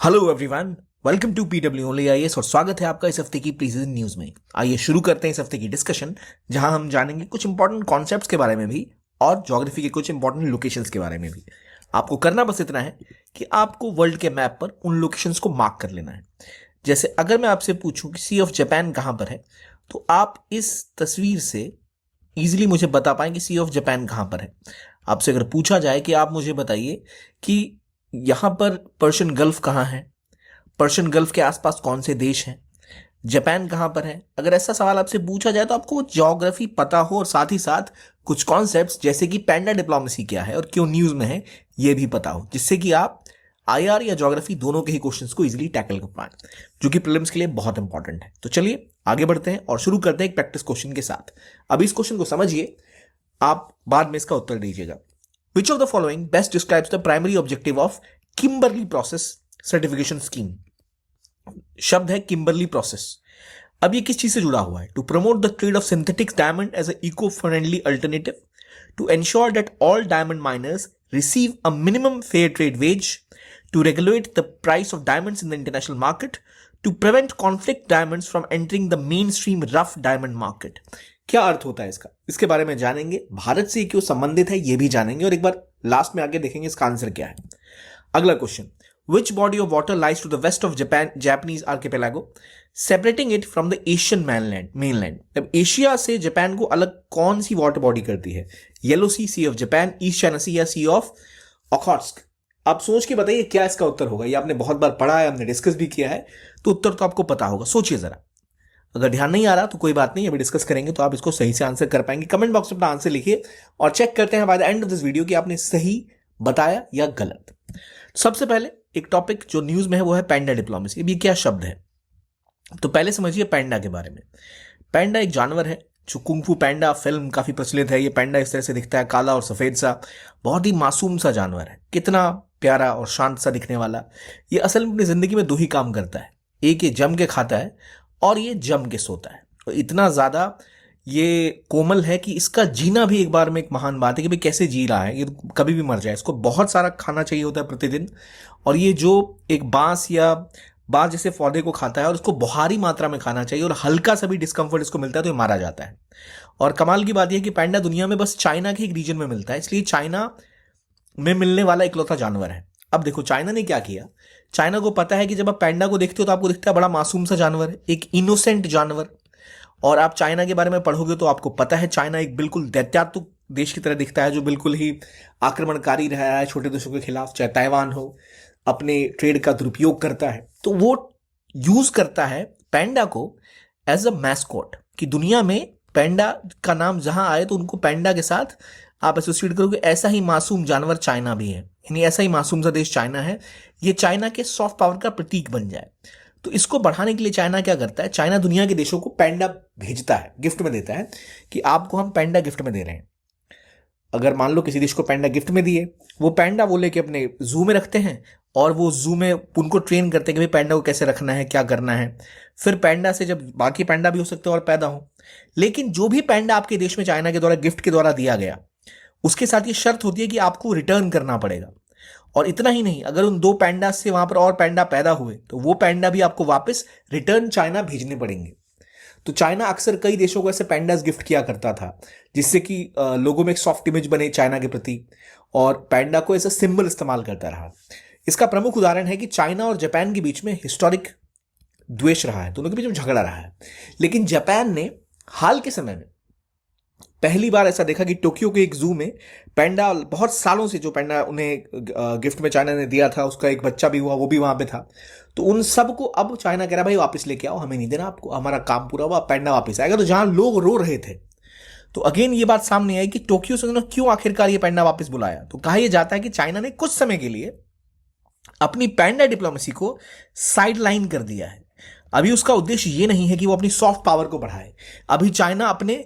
Hello everyone, welcome to PW only IAS और स्वागत है आपका इस हफ्ते की प्रीसीजन न्यूज में। आइए शुरू करते हैं इस हफ्ते की डिस्कशन, जहां हम जानेंगे कुछ इंपॉर्टेंट कॉन्सेप्ट्स के बारे में भी और ज्योग्राफी के कुछ इंपॉर्टेंट लोकेशंस के बारे में भी। आपको करना बस इतना है कि आपको वर्ल्ड के मैप पर उन लोकेशंस को मार्क कर लेना है। जैसे अगर मैं आपसे पूछूं कि सी ऑफ जापान कहां पर है, तो आप इस तस्वीर से इजीली मुझे बता पाएंगे सी ऑफ जापान कहां पर है। आपसे अगर पूछा जाए कि आप मुझे बताइए कि यहां पर पर्शियन गल्फ कहाँ है, पर्शियन गल्फ के आसपास कौन से देश हैं, जापान कहाँ पर है, अगर ऐसा सवाल आपसे पूछा जाए तो आपको ज्योग्राफी पता हो और साथ ही साथ कुछ कॉन्सेप्ट्स जैसे कि पैंडा डिप्लोमेसी क्या है और क्यों न्यूज में है ये भी पता हो, जिससे कि आप आईआर या ज्योग्राफी दोनों के ही क्वेश्चंस को इजीली टैकल कर पाए, जो कि प्रीलिम्स के लिए बहुत इंपॉर्टेंट है। तो चलिए आगे बढ़ते हैं और शुरू करते हैं एक प्रैक्टिस क्वेश्चन के साथ। अब इस क्वेश्चन को समझिए, आप बाद में इसका उत्तर दीजिएगा। Which of the following best describes the primary objective of Kimberley process certification scheme. शब्द है किम्बरली प्रोसेस। अब ये किस चीज से जुड़ा हुआ है? To promote the trade of synthetic diamond as a eco friendly alternative, to ensure that all diamond miners receive a minimum fair trade wage, to regulate the price of diamonds in the international market, to prevent conflict diamonds from entering the main stream rough diamond market. क्या अर्थ होता है इसका, इसके बारे में जानेंगे। भारत से क्यों संबंधित है ये भी जानेंगे और एक बार लास्ट में आगे देखेंगे इसका आंसर क्या है। अगला question, which body of water lies to the west of Japanese archipelago, separating it from the Asian mainland? अब एशिया से जापान को अलग कौन सी वाटर बॉडी करती है? Yellow sea of Japan, east China sea या सी ऑफ ओखोट्स्क? आप सोच के बताइए क्या इसका उत्तर होगा। ये आपने बहुत बार पढ़ा है, हमने डिस्कस भी किया है, तो उत्तर तो आपको पता होगा। सोचिए जरा, अगर ध्यान नहीं आ रहा तो कोई बात नहीं, अभी डिस्कस करेंगे तो आप इसको सही से आंसर कर पाएंगे। कमेंट बॉक्स में अपना आंसर लिखिए और चेक करते हैं by the end of this video कि आपने सही बताया या गलत। सबसे पहले एक टॉपिक जो न्यूज में है वो है पैंडा डिप्लोमेसी। अब ये क्या शब्द है, तो पहले समझिए पैंडा के बारे में। पैंडा एक जानवर है जो कुंग-फू पैंडा फिल्म काफी प्रचलित है। ये पैंडा इस तरह से दिखता है, काला और सफेद सा, बहुत ही मासूम सा जानवर है, कितना प्यारा और शांत सा दिखने वाला। ये असल में अपनी जिंदगी में दो ही काम करता है, एक ये जम के खाता है और ये जम के सोता है। तो इतना ज्यादा ये कोमल है कि इसका जीना भी एक बार में एक महान बात है कि भाई कैसे जी रहा है, ये कभी भी मर जाए। इसको बहुत सारा खाना चाहिए होता है प्रतिदिन, और ये जो एक बांस या बांस जैसे पौधे को खाता है और उसको भारी मात्रा में खाना चाहिए और हल्का सा भी डिस्कम्फर्ट इसको मिलता है तो ये मारा जाता है। और कमाल की बात यह कि पैंडा दुनिया में बस चाइना के एक रीजन में मिलता है, इसलिए चाइना में मिलने वाला इकलौता जानवर है। अब देखो चाइना ने क्या किया, चाइना को पता है कि जब आप पैंडा को देखते हो तो आपको दिखता है बड़ा मासूम सा जानवर है, एक इनोसेंट जानवर। और आप चाइना के बारे में पढ़ोगे तो आपको पता है चाइना एक बिल्कुल दैत्यात्मक देश की तरह दिखता है, जो बिल्कुल ही आक्रमणकारी रहा है छोटे देशों के खिलाफ, चाहे ताइवान हो, अपने ट्रेड का दुरुपयोग करता है। तो वो यूज करता है पैंडा को एज अ मैस्कॉट, कि दुनिया में पैंडा का नाम जहां आए तो उनको पैंडा के साथ आप एसोसिएट करोगे। ऐसा ही मासूम जानवर चाइना भी है, यानी ऐसा ही मासूम सा देश चाइना है, ये चाइना के सॉफ्ट पावर का प्रतीक बन जाए। तो इसको बढ़ाने के लिए चाइना क्या करता है, चाइना दुनिया के देशों को पैंडा भेजता है, गिफ्ट में देता है कि आपको हम पैंडा गिफ्ट में दे रहे हैं। अगर मान लो किसी देश को पैंडा गिफ्ट में दिए, वो पैंडा वो लेके अपने जू में रखते हैं और वो जू में उनको ट्रेन करते हैं कि भाई पैंडा को कैसे रखना है, क्या करना है। फिर पैंडा से जब बाकी पैंडा भी हो सकते हैं और पैदा हो, लेकिन जो भी पैंडा आपके देश में चाइना के द्वारा गिफ्ट के द्वारा दिया गया, उसके साथ ये शर्त होती है कि आपको रिटर्न करना पड़ेगा। और इतना ही नहीं, अगर उन दो पैंडा से वहां पर और पैंडा पैदा हुए तो वो पैंडा भी आपको वापस रिटर्न चाइना भेजने पड़ेंगे। तो चाइना अक्सर कई देशों को ऐसे पैंडास गिफ्ट किया करता था, जिससे कि लोगों में एक सॉफ्ट इमेज बने चाइना के प्रति, और पैंडा को ऐसा सिंबल इस्तेमाल करता रहा। इसका प्रमुख उदाहरण है कि चाइना और जापान के बीच में हिस्टोरिक द्वेष रहा है, दोनों के बीच में झगड़ा रहा है। लेकिन जापान ने हाल के समय में पहली बार ऐसा देखा कि टोक्यो के एक जू में पैंडा, बहुत सालों से जो पैंडा उन्हें गिफ्ट में चाइना ने दिया था, उसका एक बच्चा भी हुआ, वो भी वहां पे था। तो उन सबको अब चाइना कह रहा भाई वापस लेके आओ, हमें नहीं देना आपको, हमारा काम पूरा हुआ, पैंडा वापस आएगा। तो जहां लोग रो रहे थे, तो अगेन ये बात सामने आई कि टोक्यो से उन्होंने क्यों आखिरकार ये पैंडा वापस बुलाया। तो कहा यह जाता है कि चाइना ने कुछ समय के लिए अपनी पैंडा डिप्लोमेसी को साइड लाइन कर दिया है। अभी उसका उद्देश्य ये नहीं है कि वो अपनी सॉफ्ट पावर को बढ़ाए, अभी चाइना अपने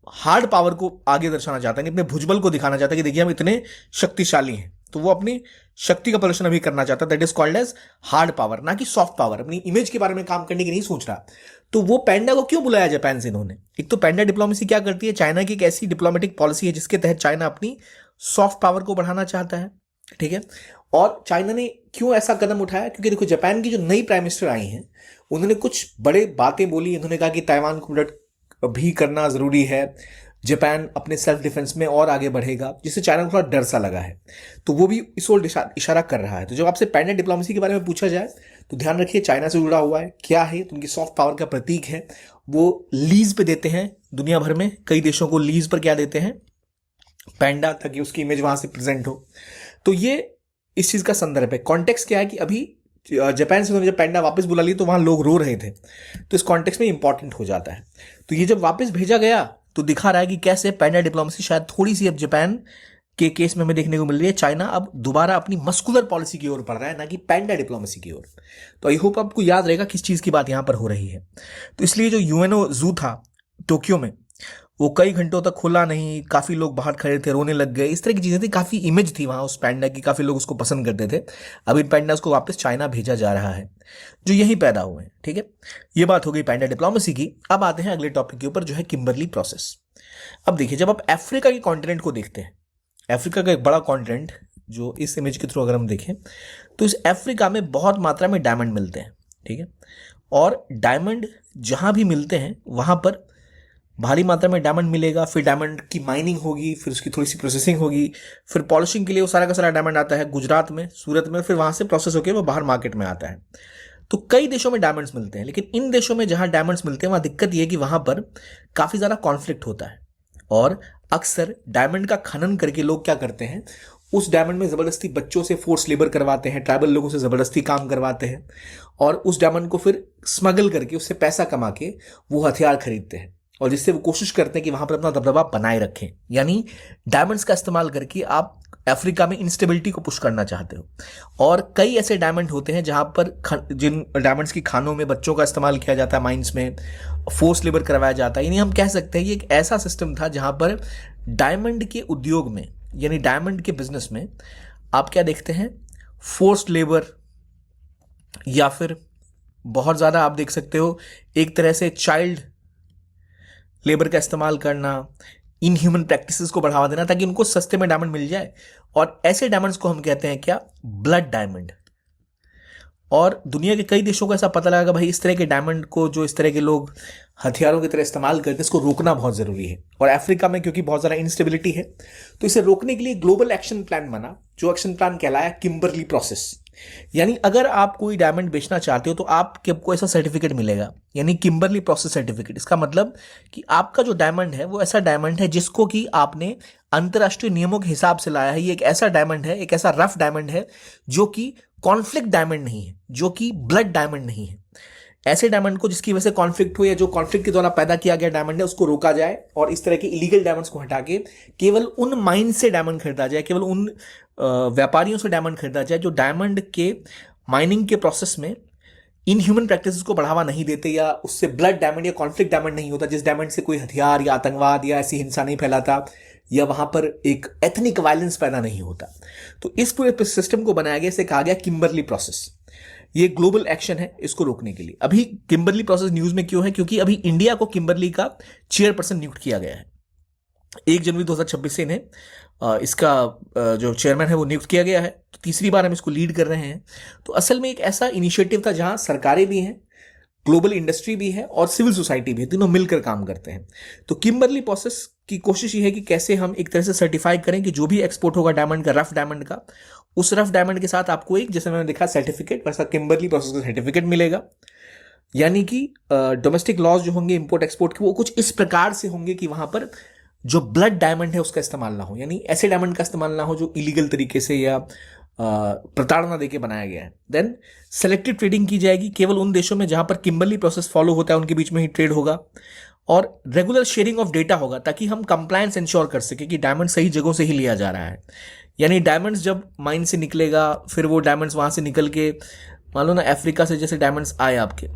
हार्ड पावर को आगे दर्शाना चाहता है, अपने भुजबल को दिखाना चाहता है कि देखिए हम इतने शक्तिशाली हैं। तो वो अपनी शक्ति का प्रदर्शन अभी करना चाहता है, that is called as hard power, ना कि सॉफ्ट पावर। अपनी इमेज के बारे में काम करने की नहीं सोच रहा। तो वो पैंडा को क्यों बुलाया जापान से इन्होंने? एक तो पैंडा डिप्लोमेसी क्या करती है, चाइना की एक ऐसी डिप्लोमेटिक पॉलिसी है जिसके तहत चाइना अपनी सॉफ्ट पावर को बढ़ाना चाहता है, ठीक है। और चाइना ने क्यों ऐसा कदम उठाया, क्योंकि देखो जापान की जो नई प्राइम मिनिस्टर आई हैं उन्होंने कुछ बड़े बातें बोली। उन्होंने कहा कि ताइवान को प्रोटेक्ट भी करना ज़रूरी है, जापान अपने सेल्फ डिफेंस में और आगे बढ़ेगा, जिससे चाइना को थोड़ा डर सा लगा है। तो वो भी इस ओर इशारा कर रहा है। तो जब आपसे पैंडेट डिप्लोमेसी के बारे में पूछा जाए तो ध्यान रखिए चाइना से जुड़ा हुआ है, क्या है, तो उनकी सॉफ्ट पावर का प्रतीक है। वो लीज पे देते हैं दुनिया भर में, कई देशों को लीज पर क्या देते हैं, पैंडा, ताकि उसकी इमेज वहां से प्रेजेंट हो। तो ये इस चीज का संदर्भ है। कॉन्टेक्स्ट क्या है कि अभी जापान से उन्होंने जब पैंडा वापस बुला ली तो वहां लोग रो रहे थे, तो इस कॉन्टेक्स्ट में इंपॉर्टेंट हो जाता है। तो ये जब वापस भेजा गया तो दिखा रहा है कि कैसे पैंडा डिप्लोमेसी शायद थोड़ी सी अब जापान के केस में हमें देखने को मिल रही है। चाइना अब दोबारा अपनी मस्कुलर पॉलिसी की ओर बढ़ रहा है, ना कि पैंडा डिप्लोमेसी की ओर। तो आई होप आपको याद रहेगा किस चीज की बात यहां पर हो रही है। तो इसलिए जो यूएनओ जू था टोक्यो में, वो कई घंटों तक खुला नहीं, काफी लोग बाहर खड़े थे, रोने लग गए, इस तरह की चीजें थी। काफी इमेज थी वहां उस पैंडा की, काफी लोग उसको पसंद करते थे। अब इन पैंडास को वापस चाइना भेजा जा रहा है जो यहीं पैदा हुए हैं। ठीक है, ये बात हो गई पैंडा डिप्लोमेसी की। अब आते हैं अगले टॉपिक के ऊपर, जो है किम्बरली प्रोसेस। अब देखिए, जब आप अफ्रीका के कॉन्टिनेंट को देखते हैं, अफ्रीका का एक बड़ा कॉन्टिनेंट जो इस इमेज के थ्रू अगर हम देखें तो इस अफ्रीका में बहुत मात्रा में डायमंड मिलते हैं। ठीक है, और डायमंड जहां भी मिलते हैं वहां पर भारी मात्रा में डायमंड मिलेगा, फिर डायमंड की माइनिंग होगी, फिर उसकी थोड़ी सी प्रोसेसिंग होगी, फिर पॉलिशिंग के लिए वो सारा का सारा डायमंड आता है गुजरात में, सूरत में, फिर वहां से प्रोसेस होकर वो बाहर मार्केट में आता है। तो कई देशों में डायमंड्स मिलते हैं, लेकिन इन देशों में जहां डायमंड्स मिलते हैं वहां दिक्कत यह है कि वहां पर काफी ज्यादा कॉन्फ्लिक्ट होता है, और अक्सर डायमंड का खनन करके लोग क्या करते हैं, उस डायमंड में जबरदस्ती बच्चों से फोर्स लेबर करवाते हैं, ट्राइबल लोगों से जबरदस्ती काम करवाते हैं, और उस डायमंड को फिर स्मगल करके उससे पैसा कमा के वो हथियार खरीदते हैं, और जिससे वो कोशिश करते हैं कि वहां पर अपना दबदबा बनाए रखें। यानी डायमंड्स का इस्तेमाल करके आप अफ्रीका में इंस्टेबिलिटी को पुश करना चाहते हो। और कई ऐसे डायमंड होते हैं जहां पर जिन डायमंड्स की खानों में बच्चों का इस्तेमाल किया जाता है, माइंस में फोर्स लेबर करवाया जाता है। यानी हम कह सकते हैं ये एक ऐसा सिस्टम था जहां पर डायमंड के उद्योग में, यानी डायमंड के बिजनेस में आप क्या देखते हैं, फोर्स्ड लेबर, या फिर बहुत ज्यादा आप देख सकते हो एक तरह से चाइल्ड लेबर का इस्तेमाल करना, इनह्यूमन प्रैक्टिसेस को बढ़ावा देना ताकि उनको सस्ते में डायमंड मिल जाए। और ऐसे डायमंड्स को हम कहते हैं क्या, ब्लड डायमंड। और दुनिया के कई देशों को ऐसा पता लगा भाई इस तरह के डायमंड को जो इस तरह के लोग हथियारों की तरह इस्तेमाल करते हैं, इसको रोकना बहुत जरूरी है। और अफ्रीका में क्योंकि बहुत ज्यादा इंस्टेबिलिटी है, तो इसे रोकने के लिए ग्लोबल एक्शन प्लान बना, जो एक्शन प्लान कहलाया किम्बरली प्रोसेस। यानी अगर आप कोई डायमंड बेचना चाहते हो तो आपको ऐसा सर्टिफिकेट मिलेगा, यानी किम्बरली प्रोसेस सर्टिफिकेट। इसका मतलब कि आपका जो डायमंड है वो ऐसा डायमंड है जिसको कि आपने अंतरराष्ट्रीय नियमों के हिसाब से लाया है। ये एक ऐसा डायमंड है, एक ऐसा रफ डायमंड है जो कि कॉन्फ्लिक्ट डायमंड नहीं है, जो कि ब्लड डायमंड नहीं है। ऐसे डायमंड को जिसकी वजह से कॉन्फ्लिक्ट हो या जो कॉन्फ्लिक्ट के द्वारा पैदा किया गया डायमंड है उसको रोका जाए, और इस तरह के इलीगल डायमंड्स को हटा के केवल उन माइन से डायमंड खरीदा जाए, केवल उन व्यापारियों से डायमंड खरीदा जाए जो डायमंड के माइनिंग के प्रोसेस में इनह्यूमन प्रैक्टिसेस को बढ़ावा नहीं देते, या उससे ब्लड डायमंड या कॉन्फ्लिक्ट डायमंड नहीं होता, जिस डायमंड से कोई हथियार या आतंकवाद या ऐसी हिंसा नहीं फैलाता, या वहां पर एक एथनिक वायलेंस पैदा नहीं होता। तो इस पूरे सिस्टम को बनाया गया, इसे कहा गया किम्बरली प्रोसेस। ये ग्लोबल एक्शन है इसको रोकने के लिए। अभी किम्बरली प्रोसेस न्यूज में क्यों है, क्योंकि अभी इंडिया को किम्बरली का चेयरपर्सन नियुक्त किया गया है। 1 जनवरी 2026 से इन्हें इसका जो चेयरमैन है वो नियुक्त किया गया है। तो तीसरी बार हम इसको लीड कर रहे हैं। तो असल में एक ऐसा इनिशिएटिव था जहां सरकारें भी हैं, ग्लोबल इंडस्ट्री भी है और सिविल सोसाइटी भी है, तीनों मिलकर काम करते हैं। तो किम्बरली प्रोसेस की कोशिश ये है कि कैसे हम एक तरह से सर्टिफाई करें कि जो भी एक्सपोर्ट होगा डायमंड का, रफ डायमंड का, उस रफ डायमंड के साथ आपको एक, जैसे मैंने देखा सर्टिफिकेट, वैसा किम्बरली प्रोसेस का सर्टिफिकेट मिलेगा। यानी कि डोमेस्टिक लॉज जो होंगे इंपोर्ट एक्सपोर्ट के, वो कुछ इस प्रकार से होंगे कि वहां पर जो ब्लड डायमंड है उसका इस्तेमाल ना हो, यानी ऐसे डायमंड का इस्तेमाल ना हो जो इलीगल तरीके से या प्रताड़ना देके बनाया गया है। देन सेलेक्टिव ट्रेडिंग की जाएगी, केवल उन देशों में जहां पर किम्बरली प्रोसेस फॉलो होता है उनके बीच में ही ट्रेड होगा। और रेगुलर शेयरिंग ऑफ डेटा होगा ताकि हम कंप्लायंस इंश्योर कर सके कि डायमंड सही जगहों से ही लिया जा रहा है। यानी डायमंड्स जब माइन से निकलेगा, फिर वो डायमंड्स वहां से निकल के, मान लो ना अफ्रीका से जैसे डायमंड्स आए आपके,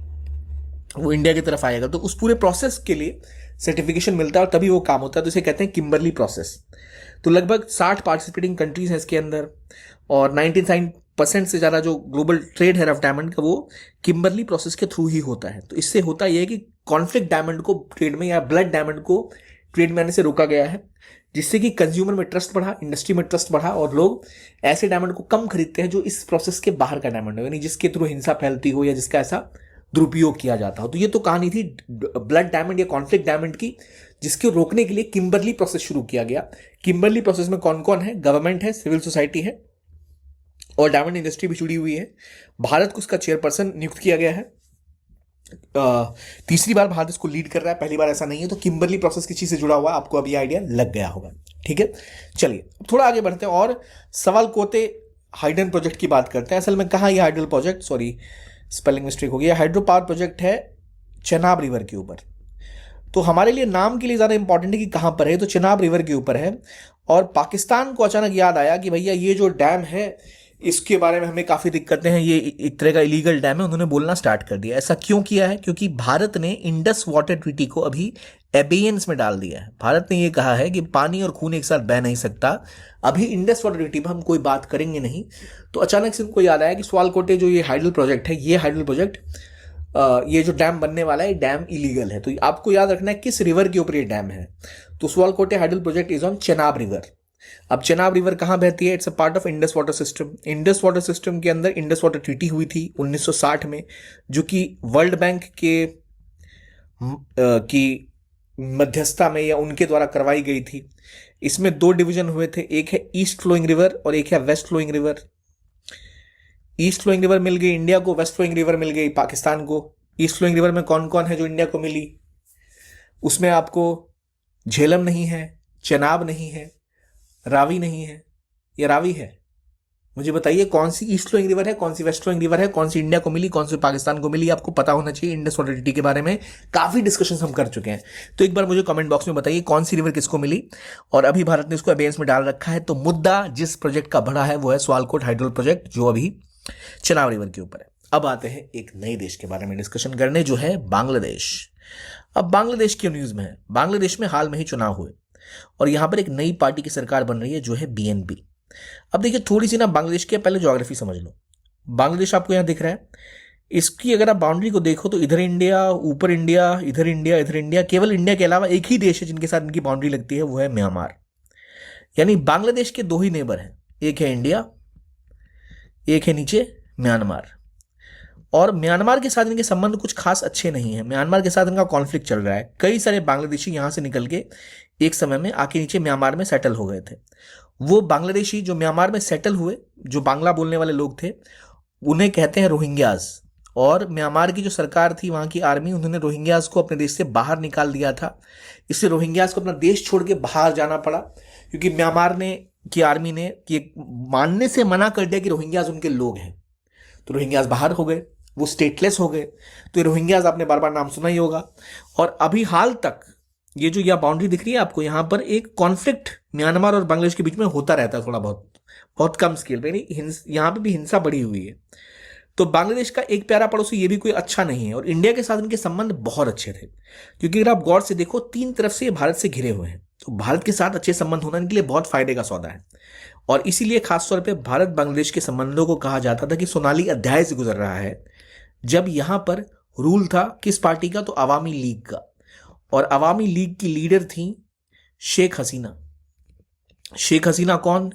वो इंडिया की तरफ आएगा, तो उस पूरे प्रोसेस के लिए सर्टिफिकेशन मिलता है और तभी वो काम होता है। तो इसे कहते हैं किम्बरली प्रोसेस। तो लगभग 60 पार्टिसिपेटिंग कंट्रीज हैं इसके अंदर, और 99% से ज़्यादा जो ग्लोबल ट्रेड है रफ डायमंड का वो किम्बरली प्रोसेस के थ्रू ही होता है। तो इससे होता यह है कि कॉन्फ्लिक्ट डायमंड को ट्रेड में या ब्लड डायमंड को ट्रेड में आने से रोका गया है। जिससे कि कंज्यूमर में ट्रस्ट बढ़ा, इंडस्ट्री में ट्रस्ट बढ़ा और लोग ऐसे डायमंड को कम खरीदते हैं जो इस प्रोसेस के बाहर का डायमंड हो, यानी जिसके थ्रू हिंसा फैलती हो या जिसका ऐसा दुरुपयोग किया जाता हो। तो ये तो कहानी थी ब्लड डायमंड या कॉन्फ्लिक्ट डायमंड की, जिसको रोकने के लिए किम्बरली प्रोसेस शुरू किया गया। किम्बरली प्रोसेस में कौन कौन है? गवर्नमेंट है, सिविल सोसाइटी है और डायमंड इंडस्ट्री भी जुड़ी हुई है। भारत को उसका चेयरपर्सन नियुक्त किया गया है। तीसरी बार भारत इसको लीड कर रहा है, पहली बार ऐसा नहीं है। तो किम्बरली प्रोसेस किस चीज से जुड़ा हुआ है आपको अभी आइडिया लग गया होगा। ठीक है, चलिए थोड़ा आगे बढ़ते हैं और सवालकोटे हाइडल प्रोजेक्ट की बात करते हैं। असल में कहाँ ये hydel project, sorry spelling mistake हो गया, हाइड्रो पावर प्रोजेक्ट है चेनाब रिवर के ऊपर। तो हमारे लिए नाम के लिए ज़्यादा इंपॉर्टेंट है कि कहाँ पर है, तो चेनाब रिवर के ऊपर है। और पाकिस्तान को अचानक याद आया कि भैया ये जो डैम है इसके बारे में हमें काफ़ी दिक्कतें हैं, ये एक तरह का इलीगल डैम है। उन्होंने बोलना स्टार्ट कर दिया। ऐसा क्यों किया है? क्योंकि भारत ने इंडस वाटर ट्रीटी को अभी एबेयंस में डाल दिया है। भारत ने ये कहा है कि पानी और खून एक साथ बह नहीं सकता, अभी इंडस वाटर ट्रीटी पर हम कोई बात करेंगे नहीं। तो अचानक से उनको याद आया कि सवालकोटे जो ये हाइडल प्रोजेक्ट है, ये हाइडल प्रोजेक्ट ये जो डैम बनने वाला है, डैम इलीगल है। तो आपको याद रखना है किस रिवर के ऊपर ये डैम है। तो Sawalkote hydel project is on Chenab river. अब चेनाब रिवर कहाँ बहती है? It's a part of Indus water system. Indus water system के अंदर इंडस वाटर ट्रीटी हुई थी 1960 में, जो कि वर्ल्ड बैंक की मध्यस्थता में या उनके द्वारा करवाई गई थी। इसमें दो डिवीजन हुए थे, एक है ईस्ट फ्लोइंग रिवर और एक है west flowing river. East flowing river मिल गई इंडिया को, वेस्ट फ्लोइंग रिवर मिल गई पाकिस्तान को। ईस्ट फ्लोइंग रिवर में कौन कौन है जो इंडिया को मिली? उसमें आपको झेलम नहीं है, चेनाब नहीं है, रावी नहीं है, या रावी है? मुझे बताइए कौन सी ईस्ट फ्लोइंग रिवर है, कौन सी वेस्ट फ्लोइंग रिवर है, कौन सी इंडिया को मिली, कौन सी पाकिस्तान को मिली? आपको पता होना चाहिए। इंडस वाटर ट्रीटी के बारे में काफी डिस्कशन हम कर चुके हैं। तो एक बार मुझे कमेंट बॉक्स में बताइए कौन सी रिवर किसको मिली। और अभी भारत ने इसको अबेयंस में डाल रखा है। तो मुद्दा जिस प्रोजेक्ट का बढ़ा है वो है सवालकोट हाइडल प्रोजेक्ट, जो अभी चेनाब रिवर के ऊपर है। अब आते हैं एक नए देश के बारे में डिस्कशन करने, जो है बांग्लादेश। अब बांग्लादेश क्यों न्यूज में है? बांग्लादेश में हाल में ही चुनाव हुए और यहां पर एक नई पार्टी की सरकार बन रही है, जो है बीएनपी। अब देखिए थोड़ी सी ना बांग्लादेश की पहले ज्योग्राफी समझ लो। बांग्लादेश आपको यहां दिख रहा है, इसकी अगर आप बाउंड्री को देखो तो इधर इंडिया, ऊपर इंडिया, इधर इंडिया, इधर इंडिया। केवल इंडिया के अलावा एक ही देश है जिनके साथ इनकी बाउंड्री लगती है, वो है म्यांमार। यानी बांग्लादेश के दो ही नेबर हैं, एक है इंडिया, एक है नीचे म्यांमार। और म्यांमार के साथ इनके संबंध कुछ खास अच्छे नहीं है। म्यांमार के साथ इनका कॉन्फ्लिक्ट चल रहा है। कई सारे बांग्लादेशी यहां से निकल के एक समय में आके नीचे म्यांमार में सेटल हो गए थे। वो बांग्लादेशी जो म्यांमार में सेटल हुए, जो बांग्ला बोलने वाले लोग थे, उन्हें कहते हैं रोहिंग्याज। और म्यांमार की जो सरकार थी, वहां की आर्मी, उन्होंने रोहिंग्याज को अपने देश से बाहर निकाल दिया था। इससे रोहिंग्याज को अपना देश छोड़ के बाहर जाना पड़ा, क्योंकि म्यांमार ने की आर्मी ने मानने से मना कर दिया कि रोहिंग्याज उनके लोग हैं। तो रोहिंग्याज बाहर हो गए, वो स्टेटलेस हो गए। तो ये रोहिंग्याज आपने बार बार नाम सुना ही होगा। और अभी हाल तक ये जो यह बाउंड्री दिख रही है आपको, यहां पर एक कॉन्फ्लिक्ट म्यांमार और बांग्लादेश के बीच में होता रहता है, थोड़ा बहुत, बहुत कम स्केल पे, यहां पे भी हिंसा बढ़ी हुई है। तो बांग्लादेश का एक प्यारा पड़ोसी ये भी कोई अच्छा नहीं है। और इंडिया के साथ इनके संबंध बहुत अच्छे थे, क्योंकि अगर आप गौर से देखो, तीन तरफ से भारत से घिरे हुए हैं। तो भारत के साथ अच्छे संबंध होना इनके लिए बहुत फायदे का सौदा है। और इसीलिए खासतौर पर भारत बांग्लादेश के संबंधों को कहा जाता था कि सोनाली अध्याय से गुजर रहा है, जब यहां पर रूल था किस पार्टी का? तो अवामी लीग का। और अवामी लीग की लीडर थी शेख हसीना। शेख हसीना कौन?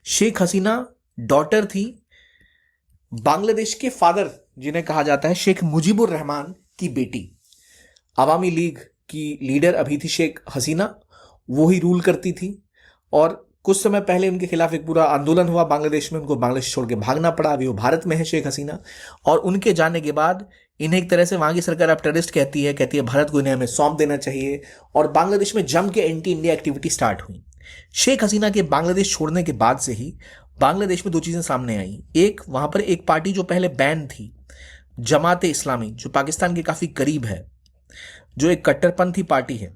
शेख हसीना डॉटर थी बांग्लादेश के फादर, जिन्हें कहा जाता है शेख मुजीबुर रहमान की बेटी। अवामी लीग की लीडर अभी थी शेख हसीना, वो ही रूल करती थी। और कुछ समय पहले उनके खिलाफ एक पूरा आंदोलन हुआ बांग्लादेश में, उनको बांग्लादेश छोड़ के भागना पड़ा। अभी वो भारत में है शेख हसीना। और उनके जाने के बाद इन्हें एक तरह से वहां की सरकार अब टेररिस्ट कहती है भारत को इन्हें हमें सौंप देना चाहिए। और बांग्लादेश में जम के एंटी इंडिया एक्टिविटी स्टार्ट हुई। शेख हसीना के बांग्लादेश छोड़ने के बाद से ही बांग्लादेश में दो चीजें सामने आई। एक, वहां पर एक पार्टी जो पहले बैन थी, जमात इस्लामी, जो पाकिस्तान के काफी करीब है, जो एक कट्टरपंथी पार्टी है,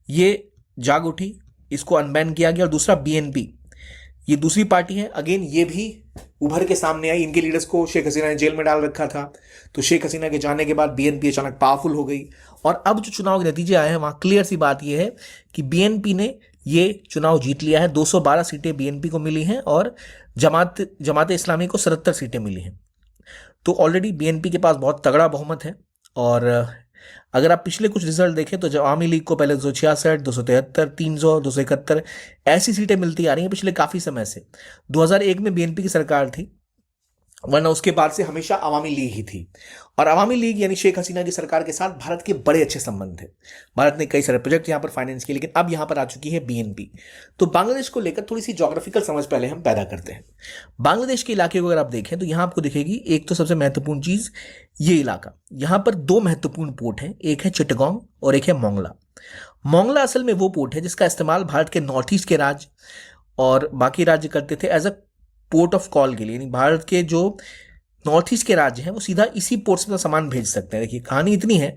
ये जाग उठी, इसको अनबैन किया गया। और दूसरा बीएनपी, ये दूसरी पार्टी है, अगेन ये भी उभर के सामने आई। इनके लीडर्स को शेख हसीना ने जेल में डाल रखा था। तो शेख हसीना के जाने के बाद बीएनपी अचानक पावरफुल हो गई। और अब जो चुनाव के नतीजे आए हैं, वहां क्लियर सी बात यह है कि बीएनपी ने ये चुनाव जीत लिया है। 212 सीटें बीएनपी को मिली हैं और जमात इस्लामी को 77 सीटें मिली हैं। तो ऑलरेडी बीएनपी के पास बहुत तगड़ा बहुमत है। और अगर आप पिछले कुछ रिजल्ट देखें तो जब आवामी लीग को पहले 266, 273, 300, 271 ऐसी सीटें मिलती आ रही हैं पिछले काफी समय से। 2001 में बीएनपी की सरकार थी, वरना उसके बाद से हमेशा अवामी लीग ही थी। और अवामी लीग यानी शेख हसीना की सरकार के साथ भारत के बड़े अच्छे संबंध थे। भारत ने कई सारे प्रोजेक्ट यहां पर फाइनेंस किए, लेकिन अब यहां पर आ चुकी है बीएनपी। तो बांग्लादेश को लेकर थोड़ी सी ज्योग्राफिकल समझ पहले हम पैदा करते हैं। बांग्लादेश के इलाके को अगर आप देखें तो यहां आपको दिखेगी एक तो सबसे महत्वपूर्ण चीज ये इलाका। यहां पर दो महत्वपूर्ण पोर्ट हैं, एक है चिटगांव और एक है मोंगला। मोंगला असल में वो पोर्ट है जिसका इस्तेमाल भारत के नॉर्थ ईस्ट के राज्य और बाकी राज्य करते थे as a port of call के लिए, यानी भारत के जो नॉर्थ ईस्ट के राज्य हैं वो सीधा इसी पोर्ट से सामान भेज सकते हैं। देखिए कहानी इतनी है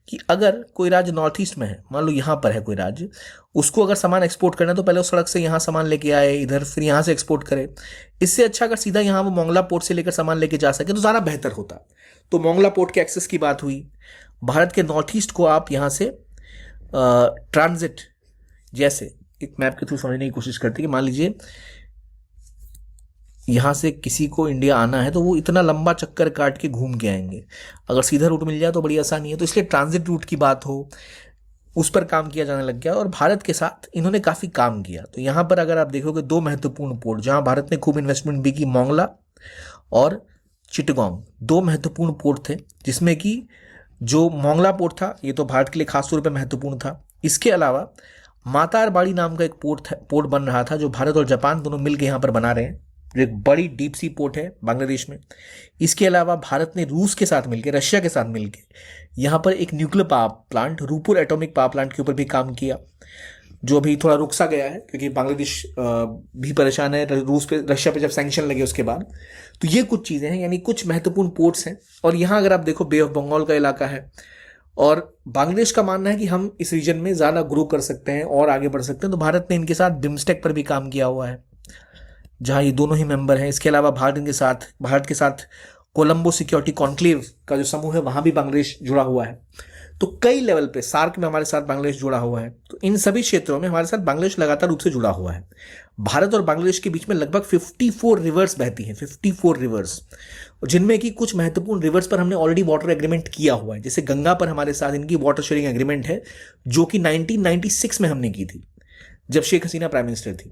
कि अगर कोई राज्य नॉर्थ ईस्ट में है, मान लो यहाँ पर है कोई राज्य, उसको अगर सामान एक्सपोर्ट करना है तो पहले उस सड़क से यहाँ सामान लेके आए इधर, फिर यहाँ से एक्सपोर्ट करे। इससे अच्छा अगर सीधा यहाँ वो मोंगला पोर्ट से लेकर सामान लेके जा सके तो ज़्यादा बेहतर होता। तो मोंगला पोर्ट के एक्सेस की बात हुई। भारत के नॉर्थ ईस्ट को आप यहाँ से ट्रांजिट, जैसे एक मैप के थ्रू समझने की कोशिश करते हैं कि मान लीजिए यहाँ से किसी को इंडिया आना है तो वो इतना लंबा चक्कर काट के घूम के आएंगे। अगर सीधा रूट मिल जाए तो बड़ी आसानी है। तो इसलिए ट्रांजिट रूट की बात हो, उस पर काम किया जाने लग गया और भारत के साथ इन्होंने काफ़ी काम किया। तो यहाँ पर अगर आप देखोगे दो महत्वपूर्ण पोर्ट जहाँ भारत ने खूब इन्वेस्टमेंट भी की, मोंगला और चिटगांव, दो महत्वपूर्ण पोर्ट थे। जिसमें कि जो मोंगला पोर्ट था ये तो भारत के लिए खास तौर पर महत्वपूर्ण था। इसके अलावा मातारबाड़ी नाम का एक पोर्ट बन रहा था जो भारत और जापान दोनों मिलकर यहाँ पर बना रहे हैं, जो एक बड़ी डीप सी पोर्ट है बांग्लादेश में। इसके अलावा भारत ने रूस के साथ मिलकर, रशिया के साथ मिलकर यहाँ पर एक nuclear power plant, Rooppur atomic power plant के ऊपर भी काम किया, जो अभी थोड़ा रुक सा गया है क्योंकि बांग्लादेश भी परेशान है रूस पे, रशिया पे जब सैंक्शन लगे उसके बाद। तो ये कुछ चीज़ें हैं, यानी कुछ महत्वपूर्ण पोर्ट्स हैं। और यहाँ अगर आप देखो बे ऑफ बंगाल का इलाका है और बांग्लादेश का मानना है कि हम इस रीजन में ज़्यादा ग्रो कर सकते हैं और आगे बढ़ सकते हैं। तो भारत ने इनके साथ बिम्स्टेक पर भी काम किया हुआ है जहाँ ये दोनों ही मेंबर हैं। इसके अलावा भारत के साथ कोलंबो सिक्योरिटी कॉन्क्लेव का जो समूह है वहाँ भी बांग्लादेश जुड़ा हुआ है। तो कई लेवल पे सार्क में हमारे साथ बांग्लादेश जुड़ा हुआ है। तो इन सभी क्षेत्रों में हमारे साथ बांग्लादेश लगातार रूप से जुड़ा हुआ है। भारत और बांग्लादेश के बीच में लगभग 54 रिवर्स बहती हैं, 54 रिवर्स, जिनमें कि कुछ महत्वपूर्ण रिवर्स पर हमने ऑलरेडी वाटर एग्रीमेंट किया हुआ है। जैसे गंगा पर हमारे साथ इनकी वाटर शेयरिंग एग्रीमेंट है जो कि 1996 में हमने की थी जब शेख हसीना प्राइम मिनिस्टर थी,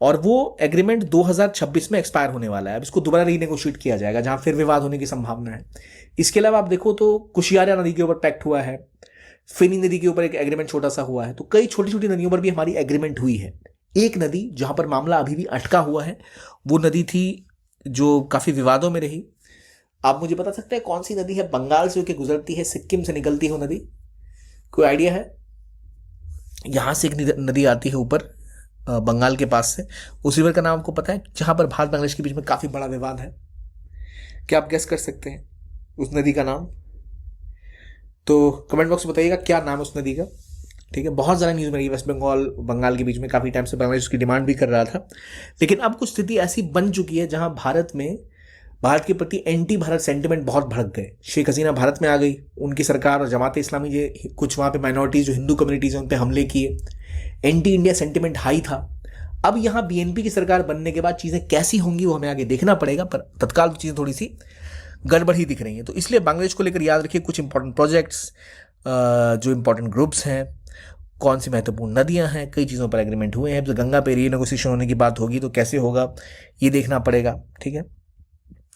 और वो एग्रीमेंट 2026 में एक्सपायर होने वाला है। अब इसको दोबारा रीनेगोशिएट किया जाएगा जहां फिर विवाद होने की संभावना है। इसके अलावा आप देखो तो कुशियारा नदी के ऊपर पैक्ट हुआ है, फेनी नदी के ऊपर एक एग्रीमेंट छोटा सा हुआ है। तो कई छोटी छोटी नदियों पर भी हमारी एग्रीमेंट हुई है। एक नदी जहां पर मामला अभी भी अटका हुआ है वो नदी थी जो काफी विवादों में रही। आप मुझे बता सकते हैं कौन सी नदी है बंगाल से होकर गुजरती है, सिक्किम से निकलती है वो नदी? कोई आइडिया है? यहाँ से एक नदी आती है ऊपर बंगाल के पास से, उस रिवर का नाम आपको पता है? जहां पर भारत बांग्लादेश के बीच में काफी बड़ा विवाद है। क्या आप गेस कर सकते हैं उस नदी का नाम? तो कमेंट बॉक्स में बताइएगा क्या नाम है उस नदी का। ठीक है, बहुत ज़्यादा न्यूज़ में रही वेस्ट बंगाल बंगाल के बीच में, काफ़ी टाइम से बांग्लादेश की डिमांड भी कर रहा था। लेकिन अब कुछ स्थिति ऐसी बन चुकी है जहां भारत के प्रति एंटी भारत सेंटिमेंट बहुत भड़क गए। शेख हसीना भारत में आ गई, उनकी सरकार और जमात इस्लामी ये कुछ वहाँ पे माइनॉरिटीज़ जो हिंदू कम्युनिटीज़ हैं उन पर हमले किए, एंटी इंडिया सेंटिमेंट हाई था। अब यहाँ बीएनपी की सरकार बनने के बाद चीज़ें कैसी होंगी वो हमें आगे देखना पड़ेगा, पर तत्काल तो चीज़ें थोड़ी सी गड़बड़ ही दिख रही हैं। तो इसलिए बांग्लादेश को लेकर याद रखिए कुछ इंपॉर्टेंट प्रोजेक्ट्स, जो इंपॉर्टेंट ग्रुप्स हैं, कौन सी महत्वपूर्ण नदियां हैं, कई चीज़ों पर एग्रीमेंट हुए हैं। तो गंगा पे रीनेगोशिएशन होने की बात होगी तो कैसे होगा ये देखना पड़ेगा। ठीक है,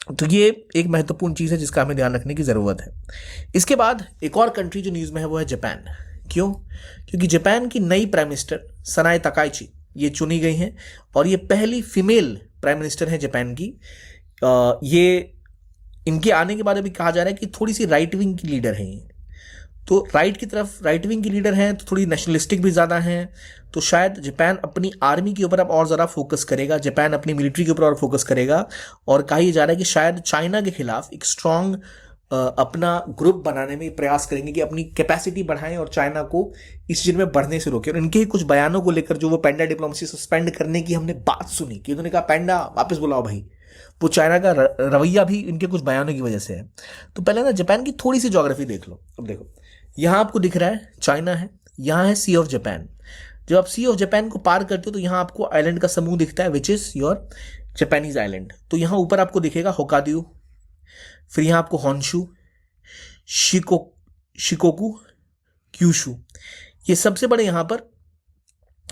तो ये एक महत्वपूर्ण चीज़ है जिसका हमें ध्यान रखने की ज़रूरत है। इसके बाद एक और कंट्री जो न्यूज़ में है वो है जापान। क्यों? क्योंकि जापान की नई प्राइम मिनिस्टर सनाए ताकाइची ये चुनी गई हैं और ये पहली फीमेल प्राइम मिनिस्टर है जापान की। ये इनके आने के बाद अभी कहा जा रहा है कि थोड़ी सी राइट विंग की लीडर है ये, तो राइट विंग की लीडर हैं तो थोड़ी नेशनलिस्टिक भी ज़्यादा हैं। तो शायद जापान अपनी आर्मी के ऊपर अब और ज़्यादा फोकस करेगा, जापान अपनी मिलिट्री के ऊपर और फोकस करेगा। और कहा जा रहा है कि शायद चाइना के खिलाफ एक स्ट्रॉन्ग अपना ग्रुप बनाने में प्रयास करेंगे कि अपनी कैपेसिटी बढ़ाएं और चाइना को इस चीज़ में बढ़ने से रोकें। और इनके कुछ बयानों को लेकर जो वो पैंडा डिप्लोमेसी सस्पेंड करने की हमने बात सुनी कि उन्होंने कहा पैंडा वापस बुलाओ भाई, वो चाइना का रवैया भी इनके कुछ बयानों की वजह से है। तो पहले ना जापान की थोड़ी सी ज्योग्राफी देख लो। अब देखो यहाँ आपको दिख रहा है चाइना है, यहाँ है सी ऑफ जापान। जब आप सी ऑफ जापान को पार करते हो तो यहाँ आपको आइलैंड का समूह दिखता है which is your Japanese island. तो यहाँ ऊपर आपको दिखेगा होकायडो, फिर यहाँ आपको होन्शु, शिकोकू, क्यूशू, ये सबसे बड़े यहाँ पर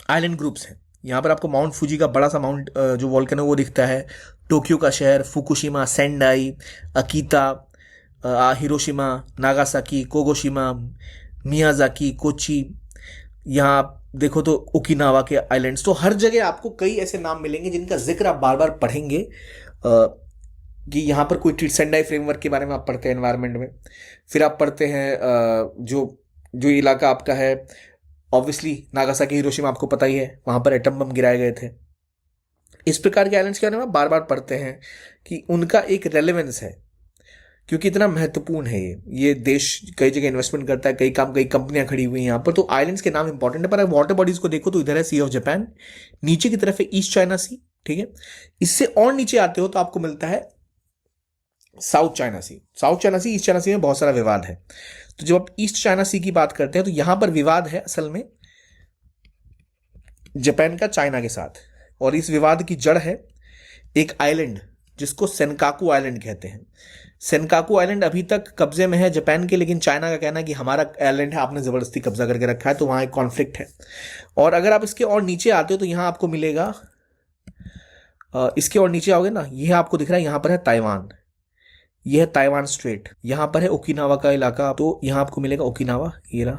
आइलैंड ग्रुप्स हैं। यहाँ पर आपको माउंट फूजी का बड़ा सा माउंट जो वॉल्केनो वो दिखता है, टोक्यो का शहर, Fukushima, Sendai, Akita, Hiroshima, Nagasaki, Kagoshima, Miyazaki, Kochi, यहाँ आप देखो तो ओकिनावा के आइलैंड्स। तो हर जगह आपको कई ऐसे नाम मिलेंगे जिनका जिक्र आप बार बार पढ़ेंगे कि यहाँ पर कोई सेंडाई फ्रेमवर्क के बारे में आप पढ़ते हैं एनवायरनमेंट में, फिर आप पढ़ते हैं जो जो इलाका आपका है, ऑब्वियसली नागासाकी, हिरोशिमा आपको पता ही है, वहाँ पर एटम बम गिराए गए थे। इस प्रकार के आइलैंड्स के बारे में आप बार बार पढ़ते हैं कि उनका एक रेलेवेंस है, क्योंकि इतना महत्वपूर्ण है ये देश कई जगह इन्वेस्टमेंट करता है, कई कंपनियां खड़ी हुई हैं यहाँ पर, तो आइलैंड्स के नाम इंपॉर्टेंट है। पर वाटर बॉडीज को देखो तो इधर है सी ऑफ जापान, नीचे की तरफ है ईस्ट चाइना सी, ठीक है। इससे और नीचे आते हो तो आपको मिलता है साउथ चाइना सी। साउथ चाइना सी, ईस्ट चाइना सी में बहुत सारा विवाद है। तो जब आप ईस्ट चाइना सी की बात करते हैं तो यहां पर विवाद है असल में जापान का चाइना के साथ, और इस विवाद की जड़ है एक आइलैंड जिसको सेनकाकू आइलैंड कहते हैं। सेनकाकू आइलैंड अभी तक कब्जे में है जापान के, लेकिन चाइना का कहना है कि हमारा आइलैंड है, आपने जबरदस्ती कब्जा करके रखा है, तो वहां एक कॉन्फ्लिक्ट है। और अगर आप इसके और नीचे आते हो तो यहां आपको मिलेगा, इसके और नीचे आओगे ना, यह आपको दिख रहा है, यहां पर है ताइवान, यह है ताइवान स्ट्रेट, यहां पर है ओकिनावा का इलाका, तो यहां आपको मिलेगा ओकिनावा, ये रहा,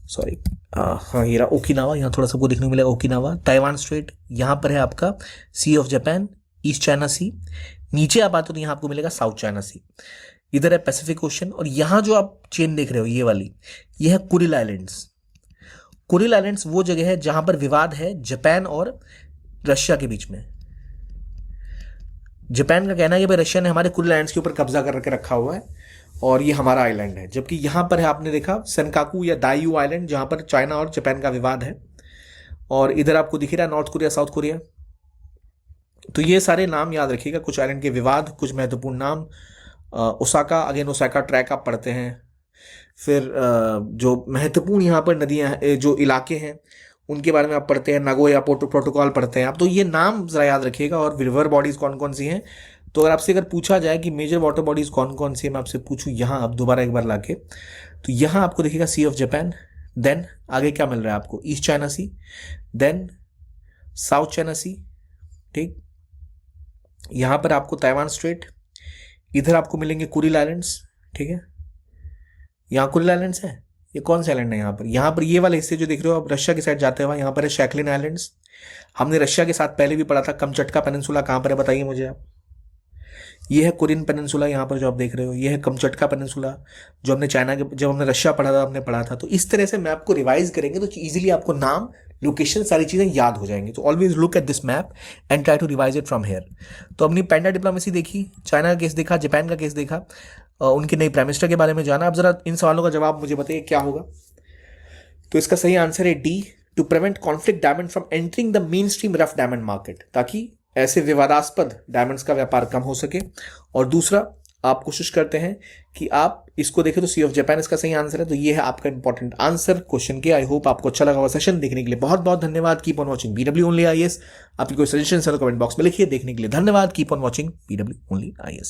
सॉरी, हाँ ये रहा ओकिनावा, यहाँ थोड़ा सा को देखने को मिलेगा ओकिनावा, ताइवान स्ट्रेट, यहाँ पर है आपका सी ऑफ जापान, ईस्ट चाइना सी। नीचे आप आते हो तो यहाँ आपको मिलेगा साउथ चाइना सी, इधर है पैसिफिक ओशन, और यहाँ जो आप चेन देख रहे हो ये वाली, ये है कुरिल आइलैंड्स। कुरिल आइलैंड्स वो जगह है जहां पर विवाद है जापान और रशिया के बीच में। जापान का कहना है कि भाई रशिया ने हमारे कुरिल आइलैंड्स के ऊपर कब्जा करके रखा हुआ है और ये हमारा आइलैंड है, जबकि यहां पर है, आपने देखा सेनकाकू या दाइयू आइलैंड, जहां पर चाइना और जापान का विवाद है, और इधर आपको दिख रहा है नॉर्थ कोरिया, साउथ कोरिया। तो ये सारे नाम याद रखिएगा, कुछ आइलैंड के विवाद, कुछ महत्वपूर्ण नाम। ओसाका, अगेन ओसाका ट्रैक आप पढ़ते हैं। फिर जो महत्वपूर्ण यहाँ पर नदियाँ, जो इलाके हैं उनके बारे में आप पढ़ते हैं, नागोया प्रोटोकॉल पढ़ते हैं आप, तो ये नाम जरा याद रखिएगा। और रिवर बॉडीज कौन कौन सी हैं, तो अगर आपसे पूछा जाए कि मेजर वाटर बॉडीज कौन कौन सी है, मैं आपसे पूछूं यहाँ अब दोबारा एक बार लाके, तो यहाँ आपको देखिएगा सी ऑफ जापान, देन आगे क्या मिल रहा है आपको, ईस्ट चाइना सी, देन साउथ चाइना सी, ठीक। यहाँ पर आपको ताइवान स्ट्रेट, इधर आपको मिलेंगे कुरिल आइलैंड्स, ठीक है। यहाँ कुरिल आइलैंड्स है, ये कौन से आइलैंड है यहाँ पर ये वाले हिस्से जो देख रहे हो आप रशिया की साइड जाते हुए, यहाँ पर है शैकलिन आइलैंड्स। हमने रशिया के साथ पहले भी पढ़ा था। कमचटका पेनिनसुला कहाँ पर है बताइए मुझे आप। ये है कुरिन पेनिनसुला, यहाँ पर जो आप देख रहे हो, ये है कमचटका पेनिनसुला, जो हमने चाइना के, जब हमने रशिया पढ़ा था हमने पढ़ा था। तो इस तरह से मैप को रिवाइज करेंगे तो इजीली आपको नाम, लोकेशन, सारी चीजें याद हो जाएंगी। तो always look at this map and try to revise it from here. तो अपनी पैंडा डिप्लोमेसी देखी, चाइना का केस देखा, जापान का केस देखा, उनके नए प्राइम मिनिस्टर के बारे में जाना। अब जरा इन सवालों का जवाब मुझे बताइए क्या होगा। तो इसका सही आंसर है D, to prevent conflict diamond from entering the main stream rough diamond market, ताकि ऐसे विवादास्पद डायमंड्स का व्यापार कम हो सके। और दूसरा, आप कोशिश करते हैं कि आप इसको देखें तो सी ऑफ जापान इसका सही आंसर है। तो ये है आपका इंपॉर्टेंट आंसर क्वेश्चन के। आई होप आपको अच्छा लगा हुआ सेशन। देखने के लिए बहुत बहुत धन्यवाद। Keep on watching PW only IAS. आपकी कोई सजेशन है तो कमेंट बॉक्स में लिखिए। देखने के लिए धन्यवाद। Keep on watching PW only IAS.